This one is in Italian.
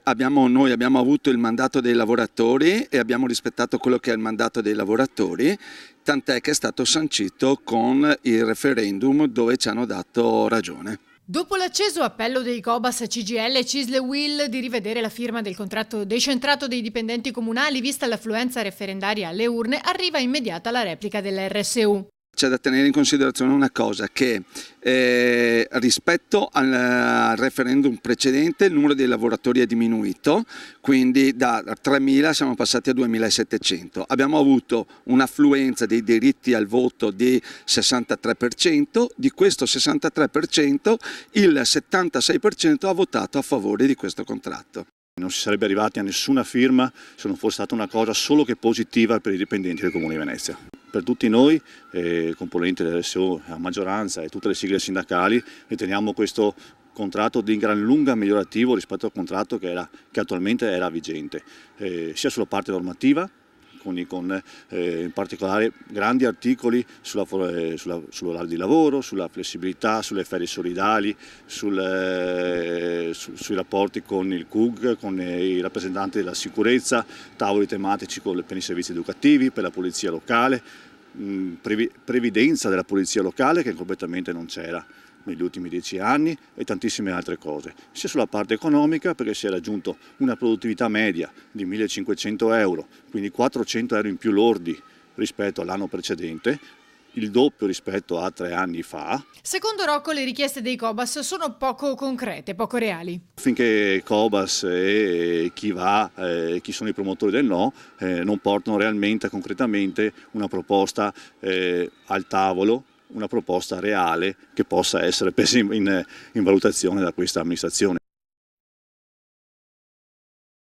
Noi abbiamo avuto il mandato dei lavoratori e abbiamo rispettato quello che è il mandato dei lavoratori, tant'è che è stato sancito con il referendum dove ci hanno dato ragione. Dopo l'acceso appello dei Cobas, CGIL, CISL e UIL di rivedere la firma del contratto decentrato dei dipendenti comunali vista l'affluenza referendaria alle urne, arriva immediata la replica dell'RSU. C'è da tenere in considerazione una cosa, che rispetto al referendum precedente il numero dei lavoratori è diminuito, quindi da 3.000 siamo passati a 2.700. Abbiamo avuto un'affluenza dei diritti al voto di 63%, di questo 63% il 76% ha votato a favore di questo contratto. Non si sarebbe arrivati a nessuna firma se non fosse stata una cosa solo che positiva per i dipendenti del Comune di Venezia. Per tutti noi, componenti dell'RSU, la maggioranza e tutte le sigle sindacali, riteniamo questo contratto di gran lunga migliorativo rispetto al contratto che attualmente era vigente, sia sulla parte normativa, con in particolare grandi articoli sull'orario di lavoro, sulla flessibilità, sulle ferie solidali, sui rapporti con il CUG, con i rappresentanti della sicurezza, tavoli tematici per i servizi educativi, per la polizia locale, previdenza della polizia locale che completamente non c'era negli ultimi 10 anni e tantissime altre cose, sia sulla parte economica perché si è raggiunto una produttività media di 1.500 euro, quindi 400 euro in più lordi rispetto all'anno precedente, il doppio rispetto a 3 anni fa. Secondo Rocco le richieste dei Cobas sono poco concrete, poco reali. Finché Cobas e chi sono i promotori del no non portano realmente, concretamente una proposta al tavolo, una proposta reale che possa essere presa in valutazione da questa amministrazione.